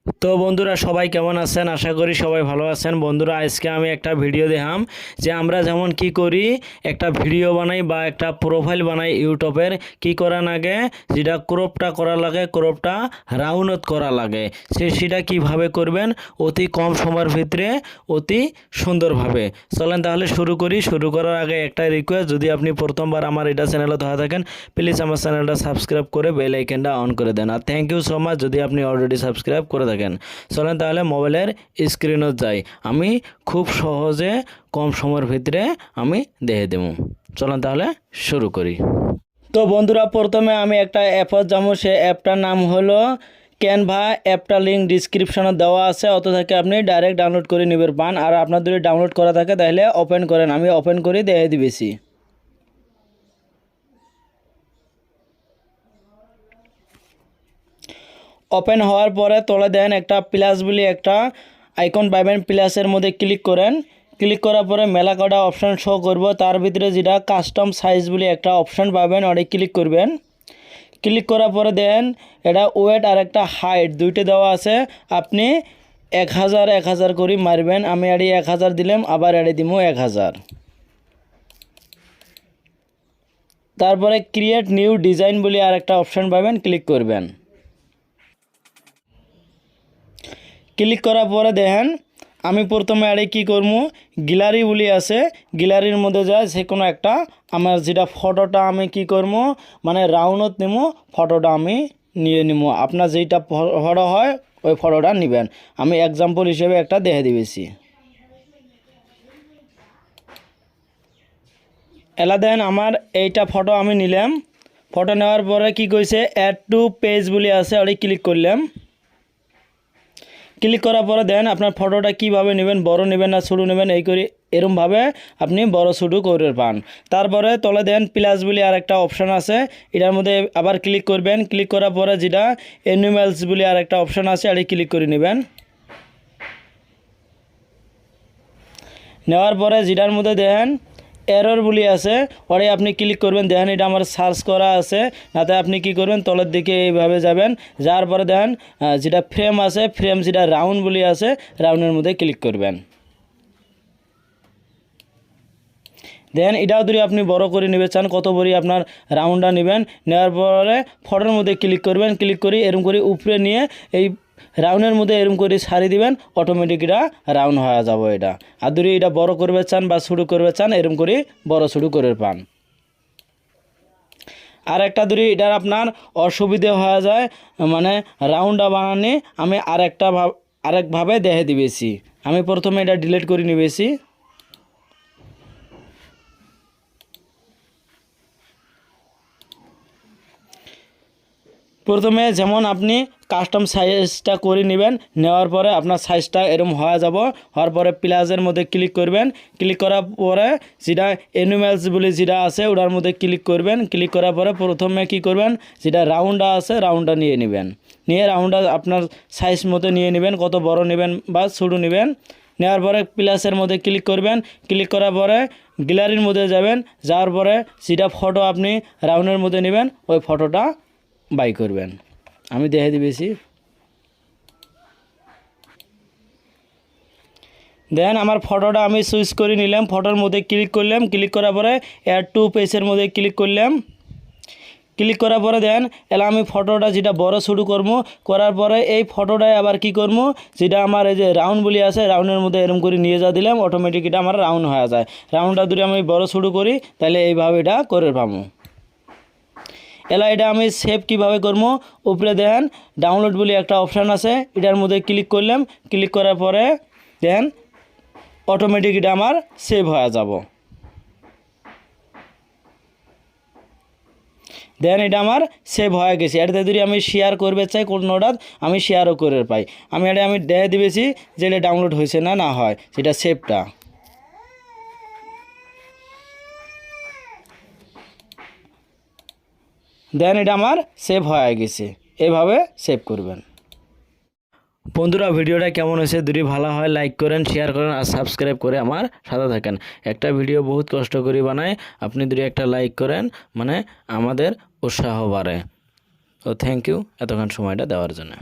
তো বন্ধুরা সবাই কেমন আছেন? আশা করি সবাই ভালো আছেন। বন্ধুরা আজকে আমি একটা ভিডিও দেখাম যে আমরা যেমন কি করি, একটা ভিডিও বানাই বা একটা প্রোফাইল বানাই ইউটিউবের, কি করা লাগে, যেটা ক্রপটা করা লাগে, ক্রপটা রাউন্ড করা লাগে, সেটা কিভাবে করবেন অতি কম সময়ের ভিতরে অতি সুন্দরভাবে। চলেন তাহলে শুরু করি। শুরু করার আগে একটা রিকোয়েস্ট, যদি আপনি প্রথমবার আমার এটা চ্যানেলে ধরা থাকেন, প্লিজ আমার চ্যানেলটা সাবস্ক্রাইব করে বেল আইকনটা অন করে দেন। আর থ্যাংক ইউ সো মাচ যদি আপনি অলরেডি সাবস্ক্রাইব করে থাকেন। চলেন তাহলে মোবাইলের স্ক্রিনে যাই, আমি খুব সহজে কম সময়ের ভিতরে আমি দেখে দেবো। চলেন তাহলে শুরু করি। তো বন্ধুরা প্রথমে আমি একটা অ্যাপে যাবো, সে অ্যাপটার নাম হলো ক্যানভা। অ্যাপটা লিঙ্ক ডিসক্রিপশনে দেওয়া আছে, অত থেকে আপনি ডাইরেক্ট ডাউনলোড করে নেবেন পান। আর আপনার যদি ডাউনলোড করা থাকে তাহলে ওপেন করেন, আমি ওপেন করে দেখে দিবেছি। ওপেন হওয়ার পরে তলে দেন একটা প্লাস বলে একটা আইকন পাবেন, প্লাসের মধ্যে ক্লিক করেন। ক্লিক করার পরে মেলা কটা অপশান শো করব, তার ভিতরে যেটা কাস্টম সাইজ বলে একটা অপশান পাবেন, ওটা ক্লিক করবেন। ক্লিক করার পরে দেন এটা ওয়েট আর একটা হাইট দুইটা দেওয়া আছে, আপনি 1000 করে মারবেন। আমি এডি 1000 দিলাম, আবার এডি দিব 1000। তারপরে ক্রিয়েট নিউ ডিজাইন বলে আর একটা অপশান পাবেন, ক্লিক করবেন। ক্লিক করার পরে দেখেন আমি প্রথমে আরে কি করব, গ্যালারি বলি আছে, গ্যালারির মধ্যে যায় যে কোনো একটা আমার যেটা ফটোটা আমি কি করব, মানে রাউন্ডত নেব, ফটোটা আমি নিয়ে নিব। আপনার যেটা ফটো হয় ওই ফটোটা নেবেন। আমি এক্সাম্পল হিসেবে একটা দেখে দিয়েছি। এলা দেন আমার এইটা ফটো আমি নিলাম। ফটো নেওয়ার পরে কি কইছে অ্যাড টু পেজ বলে আছে, ওটা ক্লিক করলাম। ক্লিক করার পরে দেন আপনার ফটোটা কিভাবে নেবেন, বড় নেবেন না ছোটো নেবেন, এই করে এরমভাবে আপনি বড় ছোটো করে পান। তারপরে তলে দেন প্লাস বলে আর একটা অপশান আছে, এটার মধ্যে আবার ক্লিক করবেন। ক্লিক করার পরে যেটা অ্যানিমেলস বলে আর একটা অপশান আছে, এটা ক্লিক করে নেবেন। নেওয়ার পরে যেটার মধ্যে দেখেন এরর বলি আছে, ওরে আপনি ক্লিক করবেন। দেখেন এটা আমার সার্চ করা আছে, নাতে আপনি কি করবেন তলের দিকে এইভাবে যাবেন। যাওয়ার পরে দেখেন যেটা ফ্রেম আছে, ফ্রেম যেটা রাউন্ড বলি আছে, রাউন্ডের মধ্যে ক্লিক করবেন। দেন এটাও যদি আপনি বড় করে নেবে চান, কত বড়ি আপনার রাউন্ডটা নেবেন। নেওয়ার পরে ফটোর মধ্যে ক্লিক করবেন। ক্লিক করে এরম করে উপরে নিয়ে এই রাউন্ডের মধ্যে এরম করে সারি দিবেন, অটোমেটিক এটা রাউন্ড হয়ে যাব। এটা আর যদি এটা বড় করবে চান বা শুরু করবে চান, এরম করে বড় শুরু করে পান। আর একটা যদি এটার আপনার অসুবিধে হয়ে যায়, মানে রাউন্ডটা বানানি, আমি আরেকভাবে দেখে দিবেছি। আমি প্রথমে এটা ডিলিট করে নিবেছি। প্রথমে যেমন আপনি কাস্টম সাইজটা করে নেবেন, নেওয়ার পরে আপনার সাইজটা এরকম হয়ে যাব। হওয়ার পরে প্লাসের মধ্যে ক্লিক করবেন। ক্লিক করার পরে যেটা অ্যানিমেলস বলে যেটা আছে ওটার মধ্যে ক্লিক করবেন। ক্লিক করার পরে প্রথমে কি করবেন, যেটা রাউন্ডটা আছে রাউন্ডটা নিয়ে নেবেন। নিয়ে রাউন্ডটা আপনার সাইজ মতো নিয়ে নেবেন, কত বড় নেবেন বা ছোটো নেবেন। নেওয়ার পরে প্লাসের মধ্যে ক্লিক করবেন। ক্লিক করার পরে গ্যালারির মধ্যে যাবেন। যাওয়ার পরে যেটা ফটো আপনি রাউন্ডের মধ্যে নেবেন ওই ফটোটা বাই করবেন। আমি দেখে দিবেছি। দেন আমার ফটোটা আমি সুইচ করে নিলাম, ফটোর মধ্যে ক্লিক করলাম। ক্লিক করার পরে অ্যাড টু পেজের মধ্যে ক্লিক করলাম। ক্লিক করার পরে দেন এলা আমি ফটোটা যেটা বড় শুরু করবো, করার পরে এই ফটোটায় আবার কি করবো, যেটা আমার এই যে রাউন্ড বলি আছে রাউন্ডের মধ্যে এরকম করে নিয়ে যা দিলাম, অটোমেটিক এটা আমার রাউন্ড হয়ে যায়। রাউন্ডটা যদি আমি বড় শুরু করি তাহলে এইভাবে এটা করে পাবো। এলা এটা আমি সেভ কিভাবে করবো, উপরে দেখেন ডাউনলোড বলে একটা অপশান আছে, এটার মধ্যে ক্লিক করলাম। ক্লিক করার পরে দেখেন অটোমেটিক এটা আমার সেভ হয়ে যাব। দেন এটা আমার সেভ হয়ে গেছে। এটাতে যদি আমি শেয়ার করবে চাই কোনোটা, আমি শেয়ারও করে পাই। আমি দেখে দিবেছি যে এটা ডাউনলোড হয়েছে না না হয় সেটা সেভটা। দেন এটা আমার সেভ হয়ে গেছে। এভাবে সেভ করবেন। বন্ধুরা ভিডিওটা কেমন হয়েছে, যদি ভালো হয় লাইক করেন, শেয়ার করেন আর সাবস্ক্রাইব করে আমার সাথে থাকেন। একটা ভিডিও বহুত কষ্ট করে বানায়, আপনি যদি একটা লাইক করেন মানে আমাদের উৎসাহ বাড়ে। তো থ্যাংক ইউ এতক্ষণ সময়টা দেওয়ার জন্য।